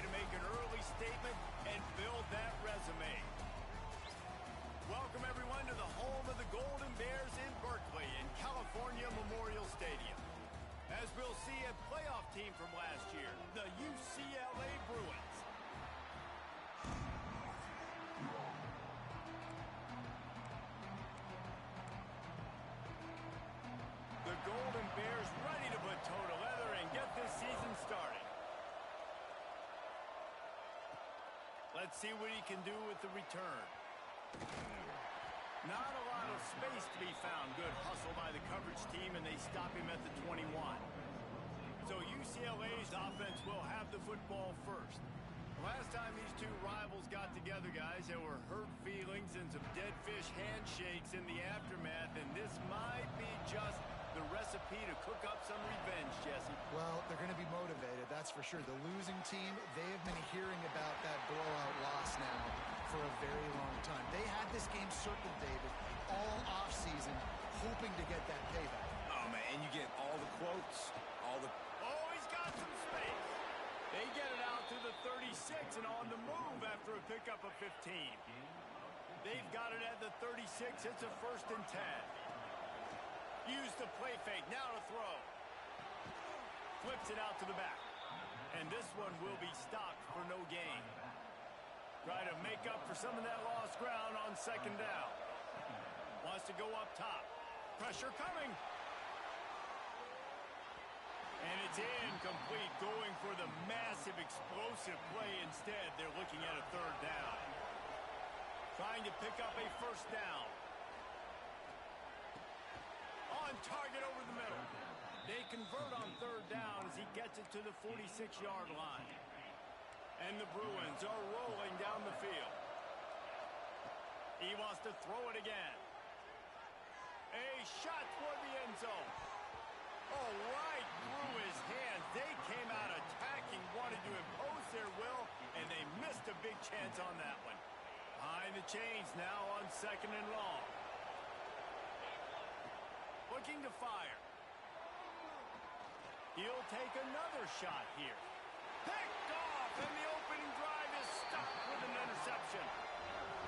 to make an early statement and build that resume. Welcome, everyone, to the home of the Golden Bears in Berkeley in California Memorial Stadium. As we'll see, a playoff team from last year, the UCLA Bruins. The Golden Bears ready to put toe to leather and get this season started. Let's see what he can do with the return. Not a lot of space to be found. Good hustle by the coverage team, and they stop him at the 21. So UCLA's offense will have the football first. Last time these two rivals got together, guys, there were hurt feelings and some dead fish handshakes in the aftermath, and this might be just the recipe to cook up some revenge, Jesse. Well, they're going to be motivated, that's for sure. The losing team, they have been hearing about that blowout loss now for a very long time. They had this game circled, David, all offseason, hoping to get that payback. Oh, man, and you get all the quotes, all the... Oh, he's got some space. They get it out to the 36 and on the move after a pickup of 15. They've got it at the 36. It's a 1st and 10. Use the play fake. Now to throw. Flips it out to the back. And this one will be stopped for no gain. Try to make up for some of that lost ground on 2nd down. Wants to go up top. Pressure coming. And it's incomplete, going for the massive explosive play instead. They're looking at a 3rd down. Trying to pick up a 1st down. On target over the middle. They convert on 3rd down as he gets it to the 46-yard line. And the Bruins are rolling down the field. He wants to throw it again. A shot toward the end zone. Oh, right through his hands. They came out attacking, wanted to impose their will, and they missed a big chance on that one. Behind the chains now on 2nd and long. Looking to fire. He'll take another shot here. Picked off, and the opening drive is stopped with an interception.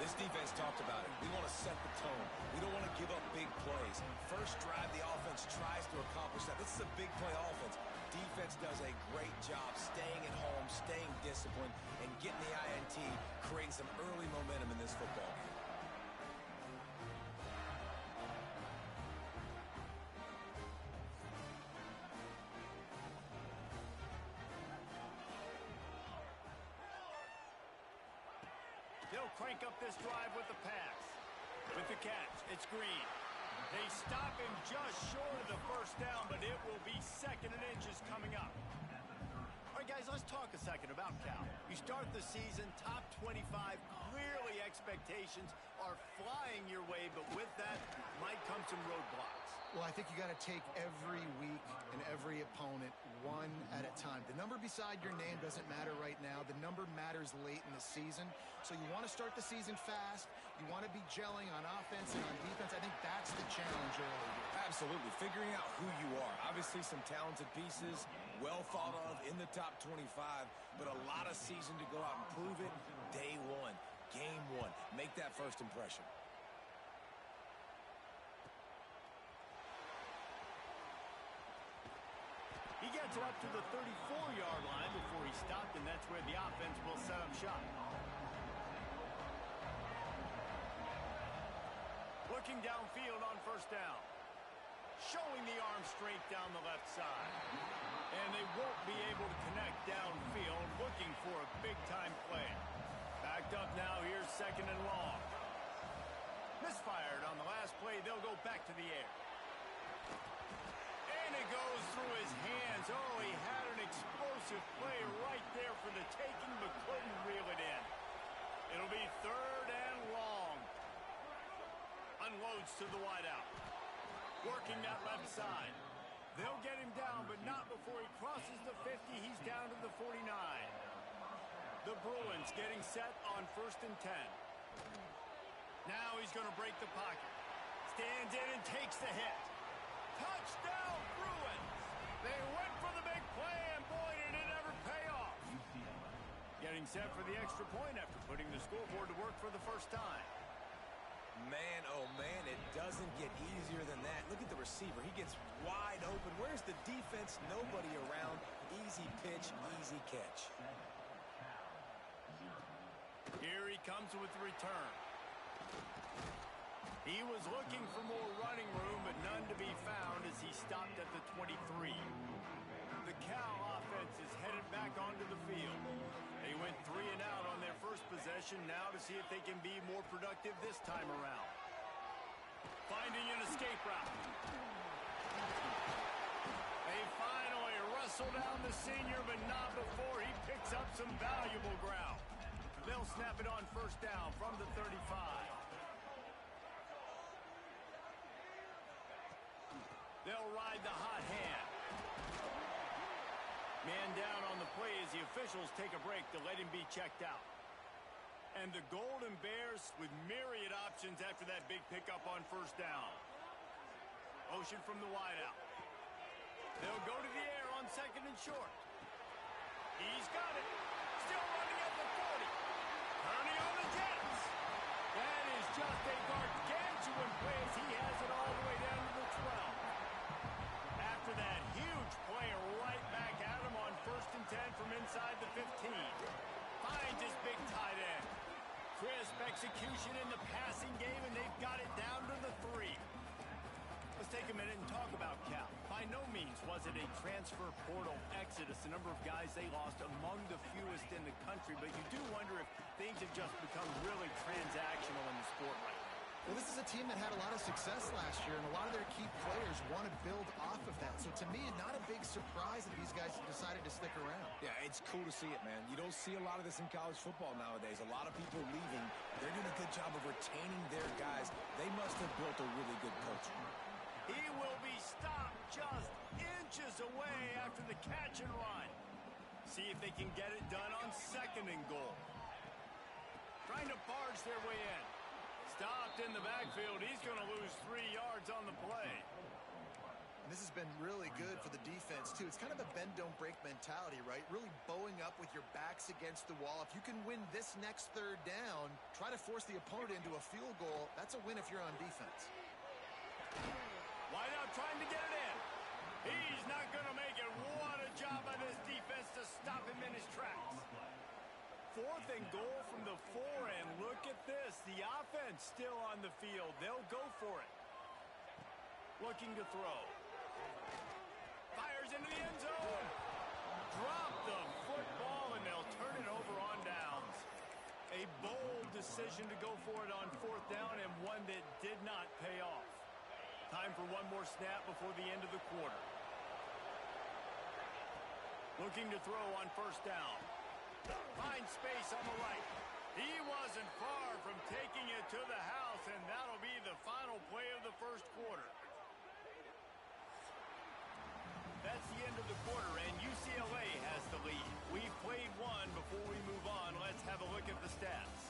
This defense talked about it. We want to set the tone. We don't want to give up big plays. First drive, the offense tries to accomplish that. This is a big play offense. Defense does a great job staying at home, staying disciplined, and getting the INT, creating some early momentum in this football game. They'll crank up this drive with the pass. With the catch, it's Green. They stop him just short of the 1st down, but it will be 2nd and inches coming up. All right, guys, let's talk a second about Cal. You start the season, top 25. Clearly, expectations are flying your way, but with that might come some roadblocks. Well, I think you got to take every week and every opponent one at a time. The number beside your name doesn't matter right now. The number matters late in the season. So you want to start the season fast. You want to be gelling on offense and on defense. I think that's the challenge early. Absolutely. Figuring out who you are. Obviously, some talented pieces, well thought of in the top 25, but a lot of season to go out and prove it. Day one, game one. Make that first impression. He gets it up to the 34-yard line before he stopped, and that's where the offense will set up shop. Looking downfield on 1st down. Showing the arm strength down the left side. And they won't be able to connect downfield, looking for a big-time play. Backed up now, here's 2nd and long. Misfired on the last play, they'll go back to the air. And it goes through his hands. Oh, he had an explosive play right there for the taking, but couldn't reel it in. It'll be 3rd and long. Unloads to the wideout. Working that left side. They'll get him down, but not before he crosses the 50. He's down to the 49. The Bruins getting set on 1st and 10. Now he's going to break the pocket. Stands in and takes the hit. Touchdown, Bruins! They went for the big play, and boy, did it ever pay off. Getting set for the extra point after putting the scoreboard to work for the first time. Man, oh man, it doesn't get easier than that. Look at the receiver. He gets wide open. Where's the defense? Nobody around. Easy pitch, easy catch. Here he comes with the return. He was looking for more running room, but none to be found as he stopped at the 23. The Cal offense is headed back onto the field. They went 3 and out on their first possession, now to see if they can be more productive this time around. Finding an escape route. They finally wrestle down the senior, but not before he picks up some valuable ground. They'll snap it on first down from the 35. They'll ride the hot hand. Man down on the play as the officials take a break to let him be checked out. And the Golden Bears with myriad options after that big pickup on first down. Motion from the wideout. They'll go to the air on second and short. He's got it. Still running at the 40. Turning on the Jets. That is just a gargantuan play as he has it all the way down to the 12. After that huge play right back at him on first and 10 from inside the 15. Finds his big tight end. Crisp execution in the passing game, and they've got it down to the 3. Let's take a minute and talk about Cal. By no means was it a transfer portal exodus. The number of guys they lost among the fewest in the country, but you do wonder if things have just become really transactional in the sport right now. Well, this is a team that had a lot of success last year, and a lot of their key players want to build off of that. So to me, not a big surprise that these guys have decided to stick around. Yeah, it's cool to see it, man. You don't see a lot of this in college football nowadays. A lot of people leaving. They're doing a good job of retaining their guys. They must have built a really good culture. He will be stopped just inches away after the catch and run. See if they can get it done on second and goal. Trying to barge their way in. Stopped in the backfield. He's going to lose 3 yards on the play. And this has been really good for the defense, too. It's kind of a bend-don't-break mentality, right? Really bowing up with your backs against the wall. If you can win this next third down, try to force the opponent into a field goal. That's a win if you're on defense. Wide out trying to get it in. He's not going to make it. What a job by this defense to stop him in his tracks. 4th and goal from the 4, and look at this. The offense still on the field. They'll go for it. Looking to throw. Fires into the end zone. Drop the football, and they'll turn it over on downs. A bold decision to go for it on 4th down, and one that did not pay off. Time for one more snap before the end of the quarter. Looking to throw on first down. Finds space on the right. He wasn't far from taking it to the house, and that'll be the final play of the first quarter. That's the end of the quarter, and UCLA has the lead. We've played one. Before we move on, let's have a look at the stats.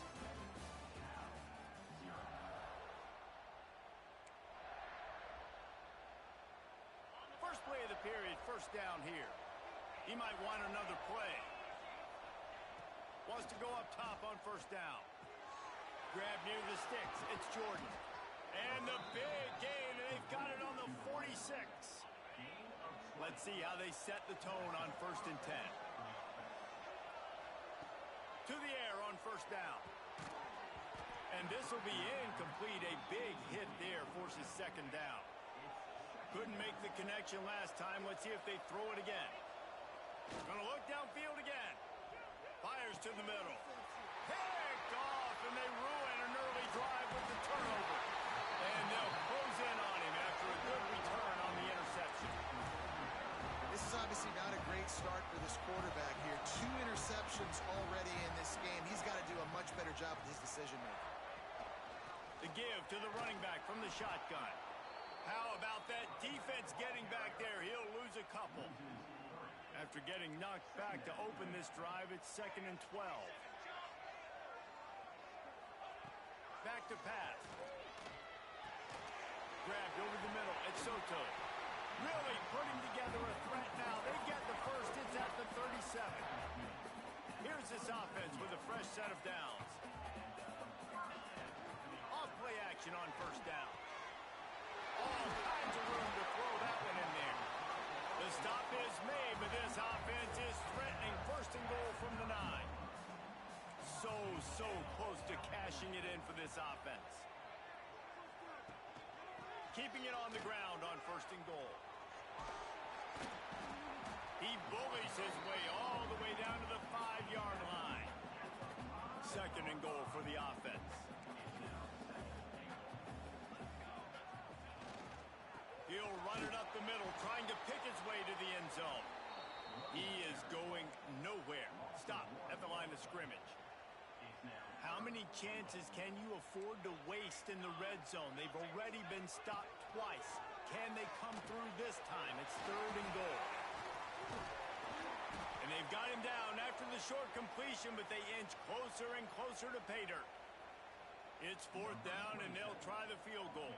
First play of the period, first down here. He might want another play. Wants to go up top on first down. Grab near the sticks. It's Jordan. And the big gain, and they've got it on the 46. Let's see how they set the tone on first and 10. To the air on first down. And this will be incomplete. A big hit there forces second down. Couldn't make the connection last time. Let's see if they throw it again. Gonna look downfield again. Fires to the middle. Picked off, and they ruin an early drive with the turnover. And they'll close in on him after a good return on the interception. This is obviously not a great start for this quarterback here. 2 interceptions already in this game. He's got to do a much better job with his decision-making. The give to the running back from the shotgun. How about that defense getting back there? He'll lose a couple. After getting knocked back to open this drive, it's second and 12. Back to pass. Grabbed over the middle at Soto. Really putting together a threat now. They get the first. It's at the 37. Here's this offense with a fresh set of downs. Off-play action on first down. All kinds of room to throw that one in there. The stop is made, but this offense is threatening first and goal from the 9. So close to cashing it in for this offense. Keeping it on the ground on first and goal. He bullies his way all the way down to the 5-yard line. Second and goal for the offense. He'll run it up the middle, trying to pick his way to the end zone. He is going nowhere. Stop at the line of scrimmage. How many chances can you afford to waste in the red zone? They've already been stopped twice. Can they come through this time? It's third and goal. And they've got him down after the short completion, but they inch closer and closer to pay dirt. It's fourth down, and they'll try the field goal.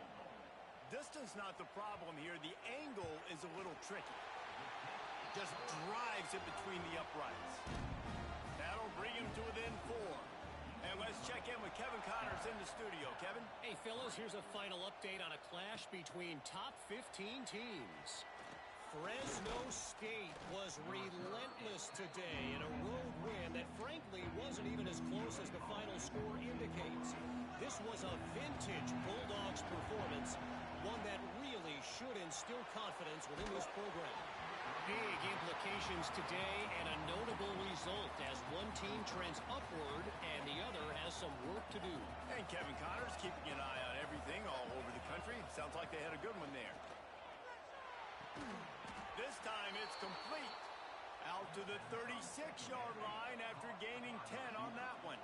Distance not the problem here. The angle is a little tricky. Just drives it between the uprights. That'll bring him to within 4. And let's check in with Kevin Connors in the studio. Kevin? Hey, fellas, here's a final update on a clash between top 15 teams. Fresno State was relentless today in a road win that frankly wasn't even as close as the final score indicates. This was a vintage Bulldogs performance, one that really should instill confidence within this program. Big implications today and a notable result as one team trends upward and the other has some work to do. And Kevin Connors keeping an eye on everything all over the country. Sounds like they had a good one there. This time it's complete. Out to the 36-yard line after gaining 10 on that one.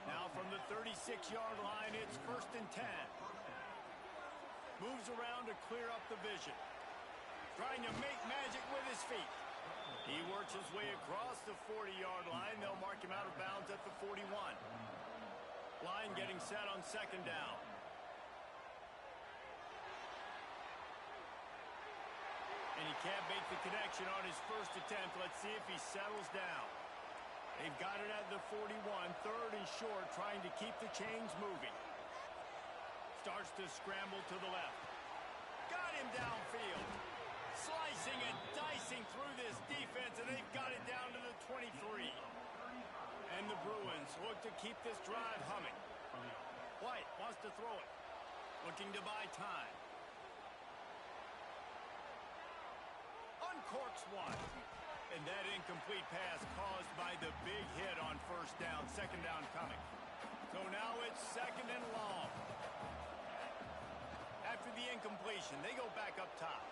Now from the 36-yard line, it's first and 10. Moves around to clear up the vision. Trying to make magic with his feet. He works his way across the 40-yard line. They'll mark him out of bounds at the 41. Line getting set on second down. And he can't make the connection on his first attempt. Let's see if he settles down. They've got it at the 41, third and short, trying to keep the chains moving. Starts to scramble to the left. Got him downfield. Slicing and dicing through this defense, and they've got it down to the 23. And the Bruins look to keep this drive humming. White wants to throw it. Looking to buy time. Uncorks one. And that incomplete pass caused by the big hit on first down. Second down coming. So now it's second and long. After the incompletion, they go back up top.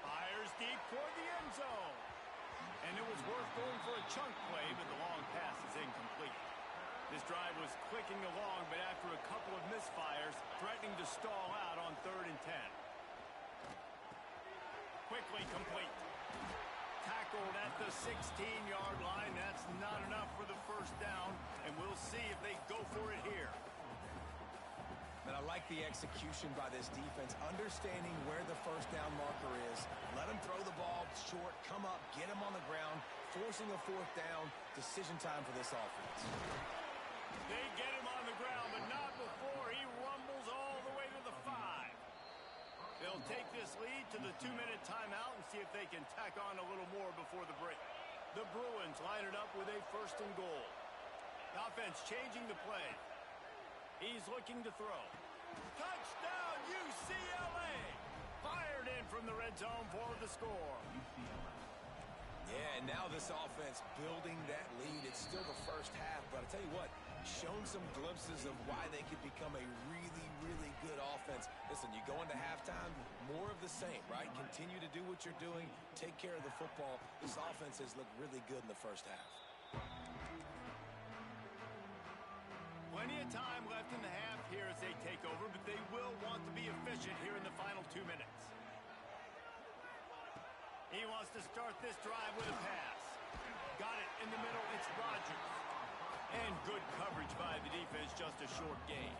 Fires deep toward the end zone. And it was worth going for a chunk play, but the long pass is incomplete. This drive was clicking along, but after a couple of misfires, threatening to stall out on third and 10. Quickly complete. Tackled at the 16-yard line. That's not enough for the first down, and we'll see if they go for it here. And I like the execution by this defense, understanding where the first down marker is. Let him throw the ball short, come up, get him on the ground, forcing a fourth down. Decision time for this offense. They get him on the ground, but not before he rumbles all the way to the 5. They'll take this lead to the 2-minute timeout and see if they can tack on a little more before the break. The Bruins line it up with a first and goal. The offense changing the play. He's looking to throw. Touchdown, UCLA! Fired in from the red zone for the score. Yeah, and now this offense building that lead. It's still the first half, but I tell you what, shown some glimpses of why they could become a really, really good offense. Listen, you go into halftime, more of the same, right? Continue to do what you're doing, take care of the football. This offense has looked really good in the first half. Plenty of time left in the half here as they take over, but they will want to be efficient here in the final 2 minutes. He wants to start this drive with a pass. Got it in the middle. It's Rodgers. And good coverage by the defense, just a short gain.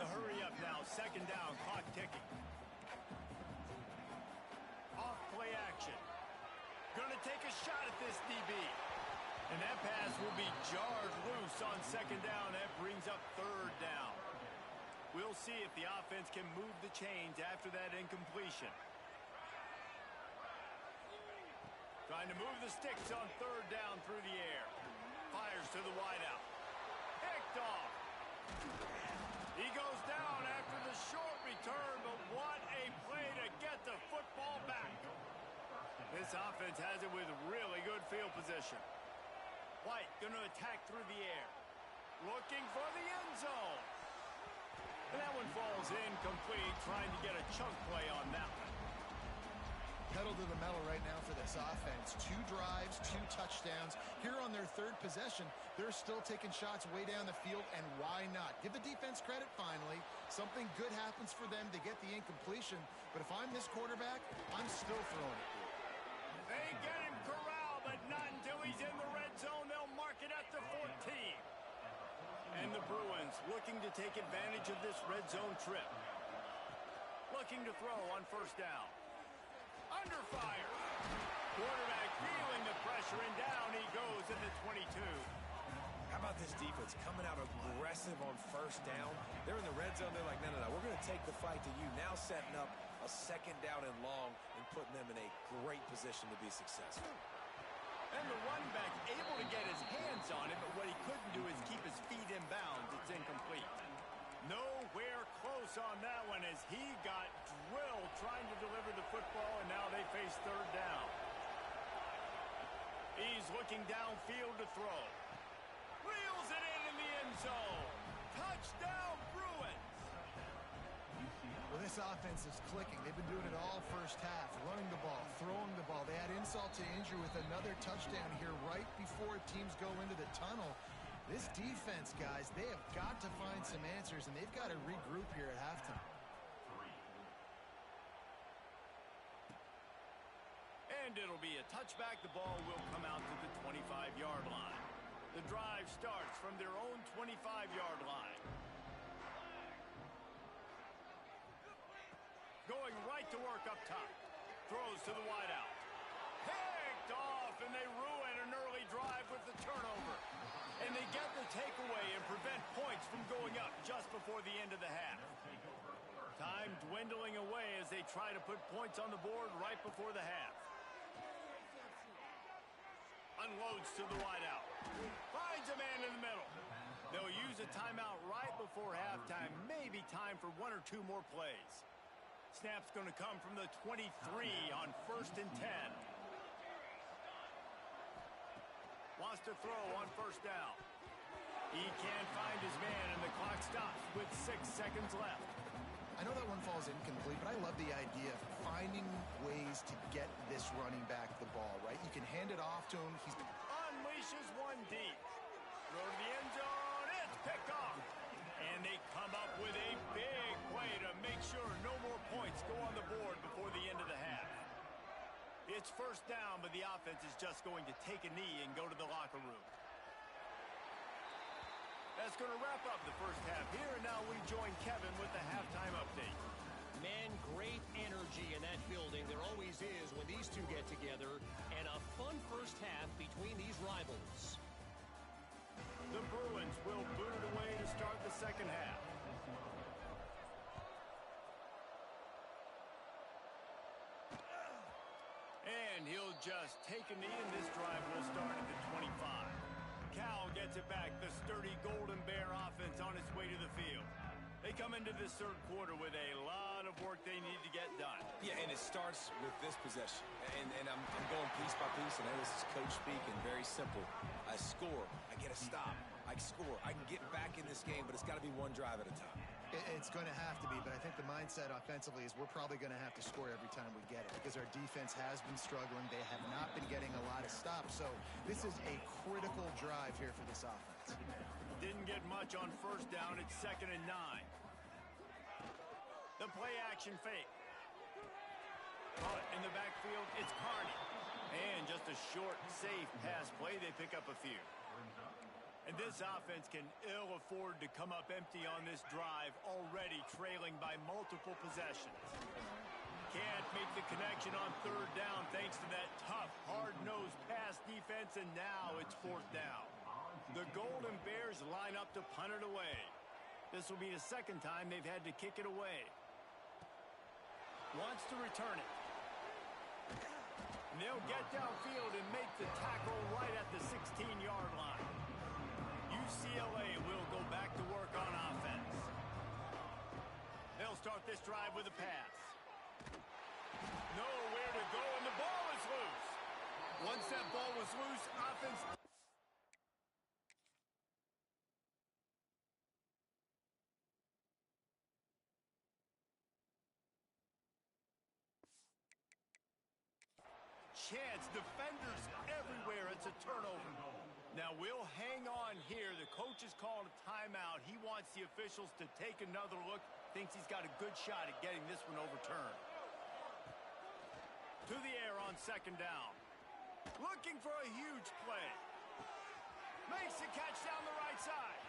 The hurry up now, second down, clock ticking. Off play action. going to take a shot at this DB. And that pass will be jarred loose on second down. That brings up third down. We'll see if the offense can move the chains after that incompletion. Trying to move the sticks on third down through the air. Fires to the wideout. Picked off. He goes down after the short return, but what a play to get the football back. This offense has it with really good field position. White going to attack through the air. Looking for the end zone. And that one falls incomplete, trying to get a chunk play on that one. Pedal to the metal right now for this offense. 2 drives, 2 touchdowns. Here on their third possession, they're still taking shots way down the field, and why not? Give the defense credit finally. Something good happens for them to get the incompletion, but if I'm this quarterback, I'm still throwing it. They get him corralled, but not until he's in the red zone. They'll mark it at the 14. And the Bruins looking to take advantage of this red zone trip. Looking to throw on first down. Under fire. Quarterback feeling the pressure, and down he goes in the 22. How about this defense coming out aggressive on first down? They're in the red zone. They're like, no, we're going to take the fight to you. Now setting up a second down and long and putting them in a great position to be successful. And the running back able to get his hands on it, but what he couldn't do is keep his feet in bounds. It's incomplete. Nowhere close on that one as he got drilled trying to deliver the football, and now they face third down. He's looking downfield to throw. Reels it in the end zone. Touchdown, Bruins. Well, this offense is clicking. They've been doing it all first half, running the ball, throwing the ball. They had insult to injury with another touchdown here right before teams go into the tunnel. This defense, guys, they have got to find some answers, and they've got to regroup here at halftime. And it'll be a touchback. The ball will come out to the 25-yard line. The drive starts from their own 25-yard line. Going right to work up top. Throws to the wideout. Picked off, and they ruin an early drive with the turnover. And they get the takeaway and prevent points from going up just before the end of the half. Time dwindling away as they try to put points on the board right before the half. Unloads to the wideout. Finds a man in the middle. They'll use a timeout right before halftime. Maybe time for 1 or 2 more plays. Snap's going to come from the 23 on 1st and 10. Wants to throw on first down. He can't find his man, and the clock stops with 6 seconds left. I know that one falls incomplete, but I love the idea of finding ways to get this running back the ball, right? You can hand it off to him. He's unleashes one deep. Throw to the end zone. It's picked off. And they come up with a big play to make sure no more points go on the board before the end of the half. It's first down, but the offense is just going to take a knee and go to the locker room. That's going to wrap up the first half here, and now we join Kevin with the halftime update. Man, great energy in that building. There always is when these two get together, and a fun first half between these rivals. The Bruins will boot it away to start the second half. And he'll just take a knee, and this drive will start at the 25. Cal gets it back. The sturdy Golden Bear offense on its way to the field. They come into this third quarter with a lot of work they need to get done. Yeah, and it starts with this possession. And I'm going piece by piece, and this is coach speak, and very simple. I score. I get a stop. I score. I can get back in this game, but it's got to be one drive at a time. It's going to have to be, but I think the mindset offensively is we're probably going to have to score every time we get it because our defense has been struggling. They have not been getting a lot of stops, so this is a critical drive here for this offense. Didn't get much on first down. It's 2nd and 9. The play action fake. Caught in the backfield, it's Carney. And just a short, safe pass play. They pick up a few. And this offense can ill afford to come up empty on this drive, already trailing by multiple possessions. can't make the connection on third down thanks to that tough, hard-nosed pass defense, and now it's fourth down. The Golden Bears line up to punt it away. This will be the second time they've had to kick it away. Wants to return it. And they'll get downfield and make the tackle right at the 16-yard line. UCLA will go back to work on offense. They'll start this drive with a pass. Nowhere to go, and the ball is loose. Once that ball was loose, offense... chance. Defenders everywhere. It's a turnover. Now we'll hang on here. The coach has called a timeout. He wants the officials to take another look. Thinks he's got a good shot at getting this one overturned. To the air on second down. Looking for a huge play. Makes the catch down the right side.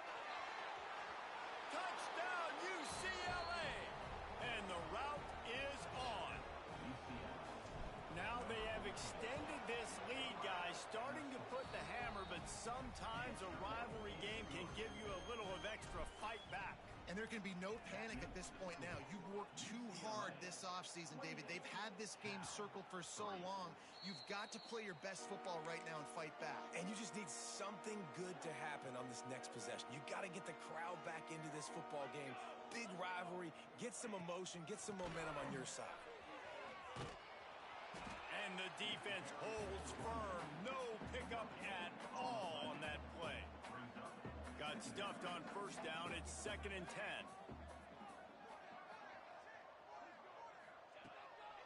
Touchdown UCLA. And the route is on. Now they have extended this lead, guys, starting to put the hammer, but sometimes a rivalry game can give you a little of extra fight back. And there can be no panic at this point now. You've worked too hard this offseason, David. They've had this game circled for so long. You've got to play your best football right now and fight back. And you just need something good to happen on this next possession. You got to get the crowd back into this football game. Big rivalry. Get some emotion. Get some momentum on your side. And the defense holds firm. No pickup at all on that play. Got stuffed on first down. It's 2nd and 10.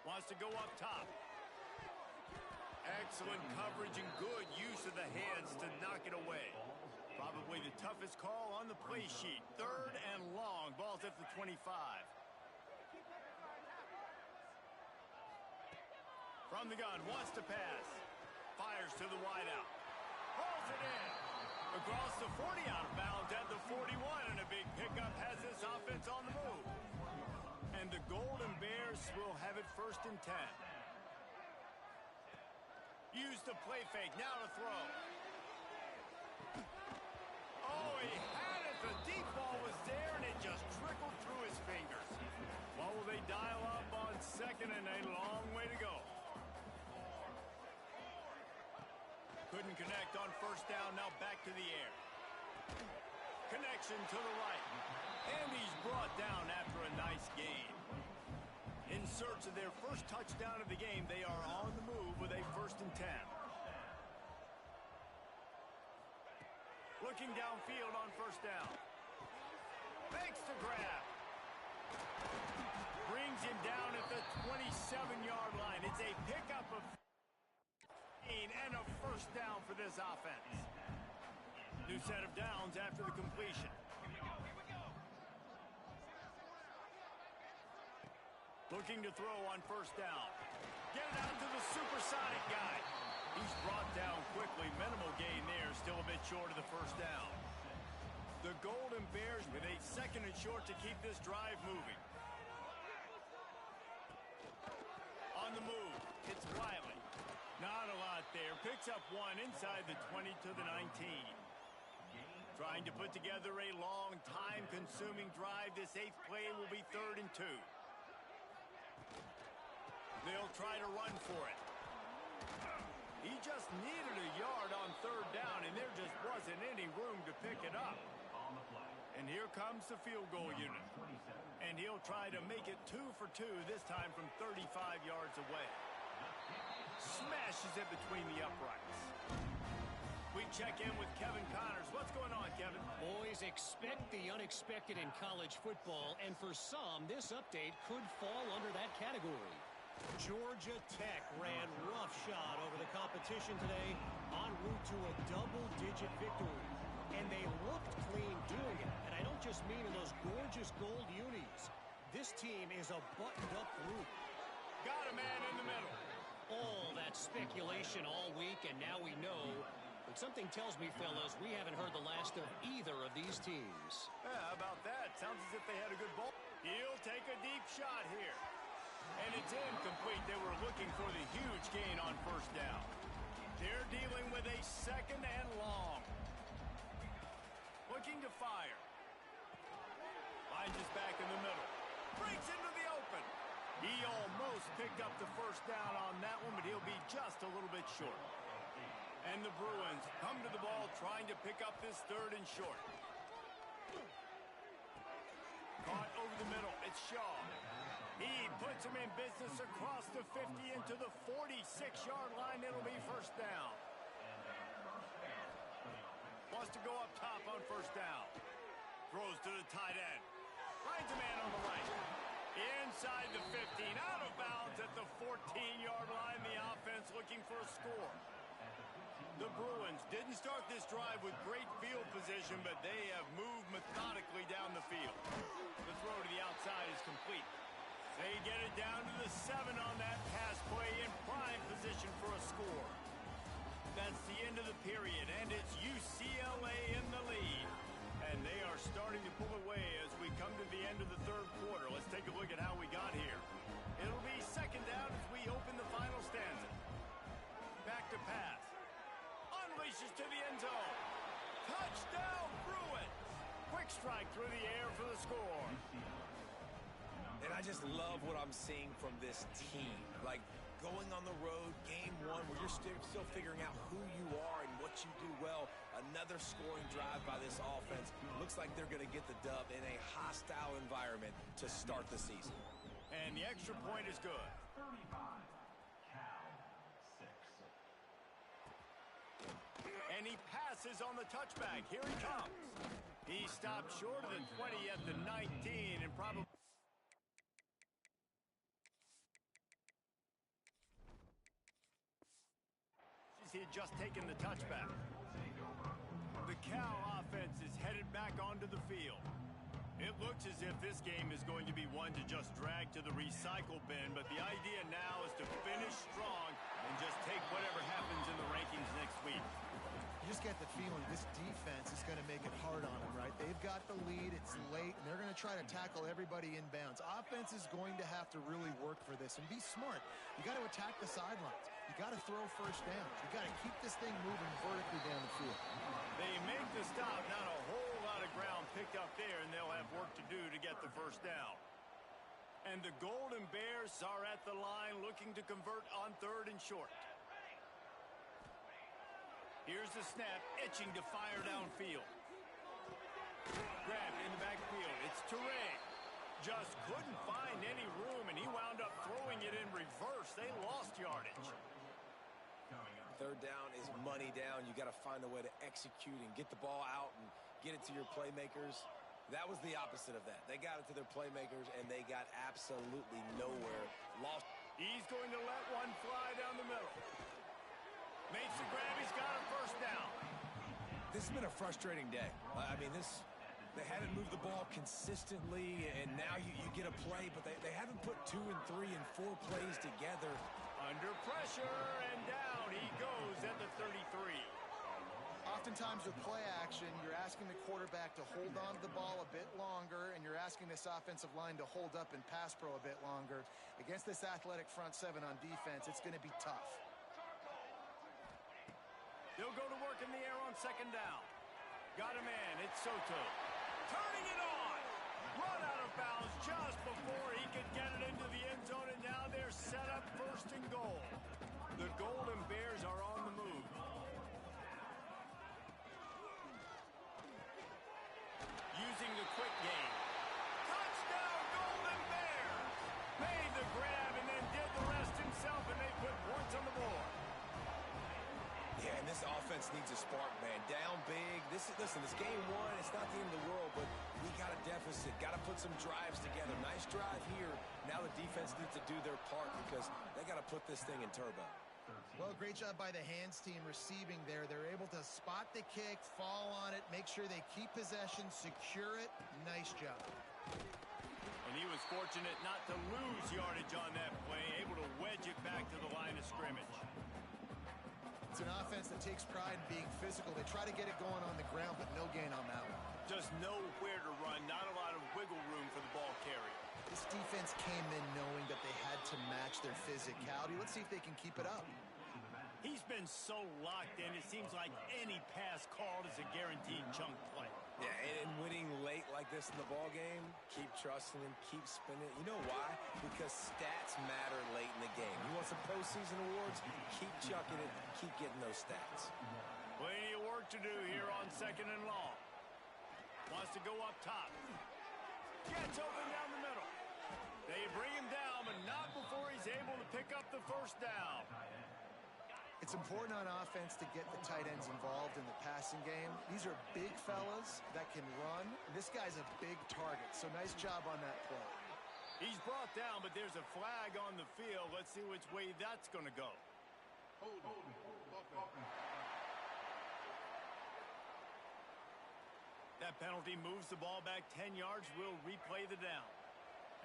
Wants to go up top. Excellent coverage and good use of the hands to knock it away. Probably the toughest call on the play sheet. 3rd and long. Ball's at the 25. From the gun, wants to pass. Fires to the wideout. Pulls it in. Across the 40, out of bounds at the 41, and a big pickup has this offense on the move. And the Golden Bears will have it 1st and 10. Use the play fake, now to throw. Oh, he had it. The deep ball was there, and it just trickled through his fingers. What will they dial up on 2nd and a long way to go? Couldn't connect on first down, now back to the air. Connection to the right. And he's brought down after a nice gain. In search of their first touchdown of the game, they are on the move with a 1st and 10. Looking downfield on first down. Makes the grab. Brings him down at the 27-yard line. It's a pickup of and a 1st down for this offense. New set of downs after the completion. Looking to throw on first down. Get it out to the supersonic guy. He's brought down quickly. Minimal gain there. Still a bit short of the 1st down. The Golden Bears with a 2nd and short to keep this drive moving. On the move. It's Wiley. Not a lot there. Picks up one inside the 20 to the 19. Trying to put together a long, time-consuming drive. This 8th play will be 3rd and 2. They'll try to run for it. He just needed a yard on 3rd down, and there just wasn't any room to pick it up. And here comes the field goal unit. And he'll try to make it 2 for 2, this time from 35 yards away. Smashes it between the uprights. We check in with Kevin Connors. What's going on, Kevin? Boys, expect the unexpected in college football, and for some, this update could fall under that category. Georgia Tech ran roughshod over the competition today, en route to a double-digit victory. And they looked clean doing it. And I don't just mean in those gorgeous gold unis. This team is a buttoned-up group. Got a man in the middle. All that speculation all week, and now we know. But something tells me, fellas, we haven't heard the last of either of these teams. Yeah, how about that? Sounds as if they had a good ball. He'll take a deep shot here. And it's incomplete. They were looking for the huge gain on first down. They're dealing with a second and long. Looking to fire. Finds his back in the middle. Breaks into the open. He almost picked up the first down on that one, but he'll be just a little bit short. And the Bruins come to the ball trying to pick up this third and short. Caught over the middle. It's Shaw. He puts him in business across the 50 into the 46-yard line. It'll be first down. Wants to go up top on first down. Throws to the tight end. Finds a man on the right. Inside the 15. Out of bounds at the 14-yard line. The offense looking for a score. The Bruins didn't start this drive with great field position, but they have moved methodically down the field. The throw to the outside is complete. They get it down to the 7 on that pass play in prime position for a score. That's the end of the period, and it's UCLA in the lead. And they are starting to pull away as we come to the end of the third quarter. Let's take a look at how we got here. It'll be second down as we open the final stanza. Back to pass. Unleashes to the end zone. Touchdown, Bruins! Quick strike through the air for the score. And I just love what I'm seeing from this team. Like, going on the road, game one, where you're still figuring out who you are and what you do well. Another scoring drive by this offense. Looks like they're going to get the dub in a hostile environment to start the season. And the extra point is good. 35, Cal 6. And he passes on the touchback. Here he comes. He stopped short of the 20 at the 19 and probably... He had just taken the touchback. The Cal offense is headed back onto the field. It looks as if this game is going to be one to just drag to the recycle bin, but the idea now is to finish strong and just take whatever happens in the rankings next week. You just get the feeling this defense is going to make it hard on them, right? They've got the lead, it's late, and they're going to try to tackle everybody inbounds. Offense is going to have to really work for this and be smart. You got to attack the sidelines. You got to throw first down. You got to keep this thing moving vertically down the field. They make the stop, not a whole lot of ground picked up there, and they'll have work to do to get the first down. And the Golden Bears are at the line looking to convert on third and short. Here's the snap, itching to fire downfield. Grabbed in the backfield. It's Toure. Just couldn't find any room, and he wound up throwing it in reverse. They lost yardage. Third down is money down. You got to find a way to execute and get the ball out and get it to your playmakers. That was the opposite of that. They got it to their playmakers, and they got absolutely nowhere. Lost. He's going to let one fly down the middle. Makes the grab. He's got a first down. This has been a frustrating day. I mean, they haven't moved the ball consistently, and now you get a play, but they haven't put 2 and 3 and 4 plays together. Under pressure, and down he goes at the 33. Oftentimes with play action, you're asking the quarterback to hold on to the ball a bit longer, and you're asking this offensive line to hold up in pass pro a bit longer. Against this athletic front 7 on defense, it's going to be tough. They'll go to work in the air on second down. Got a man. It's Soto. Turning it on. Run out of bounds just before he could get it into the end zone, and now they're set up first and goal. The Golden Bears are on the move. Using the quick game. Touchdown, Golden Bears! Made the grab and then did the rest himself, and they put points on the board. Yeah, and this offense needs a spark, man. Down big. Listen, this game one, it's not the end of the world, but we got a deficit. Got to put some drives together. Nice drive here. Now the defense needs to do their part because they got to put this thing in turbo. Well, great job by the hands team receiving there. They're able to spot the kick, fall on it, make sure they keep possession, secure it. Nice job. And he was fortunate not to lose yardage on that play, able to wedge it back to the line of scrimmage. It's an offense that takes pride in being physical. They try to get it going on the ground, but no gain on that one. Just nowhere to run, not a lot of wiggle room for the ball carrier. This defense came in knowing that they had to match their physicality. Let's see if they can keep it up. He's been so locked in, it seems like any pass called is a guaranteed chunk play. Yeah, and winning late like this in the ball game, keep trusting him, keep spinning. You know why? Because stats matter late in the game. You want some postseason awards? Keep chucking it, keep getting those stats. Plenty of work to do here on 2nd and long. Wants to go up top. Gets open down the middle. They bring him down, but not before he's able to pick up the first down. It's important on offense to get the tight ends involved in the passing game. These are big fellas that can run. This guy's a big target, so nice job on that play. He's brought down, but there's a flag on the field. Let's see which way that's going to go. That penalty moves the ball back 10 yards. We'll replay the down.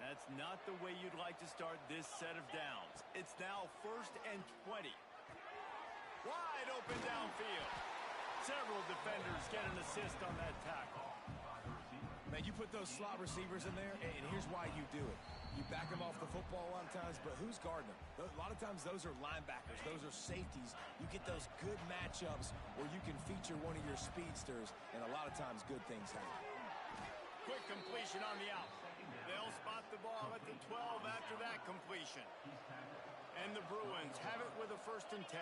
That's not the way you'd like to start this set of downs. It's now 1st and 20. Wide open downfield. Several defenders get an assist on that tackle. Man, you put those slot receivers in there, and here's why you do it. You back them off the football a lot of times, but who's guarding them? A lot of times those are linebackers. Those are safeties. You get those good matchups where you can feature one of your speedsters, and a lot of times good things happen. Quick completion on the out. They'll spot the ball at the 12 after that completion. And the Bruins have it with a 1st and 10.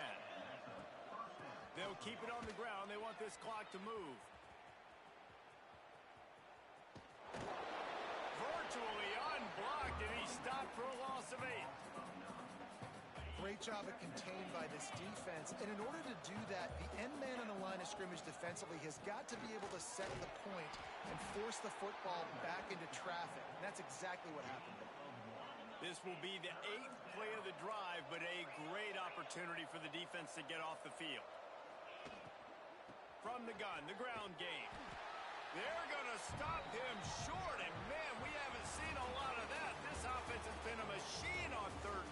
They'll keep it on the ground. They want this clock to move. Virtually unblocked, and he's stopped for a loss of 8. Great job at contained by this defense. And in order to do that, the end man on the line of scrimmage defensively has got to be able to set the point and force the football back into traffic. And that's exactly what happened there. This will be the 8th play of the drive, but a great opportunity for the defense to get off the field. From the gun, the ground game. They're going to stop him short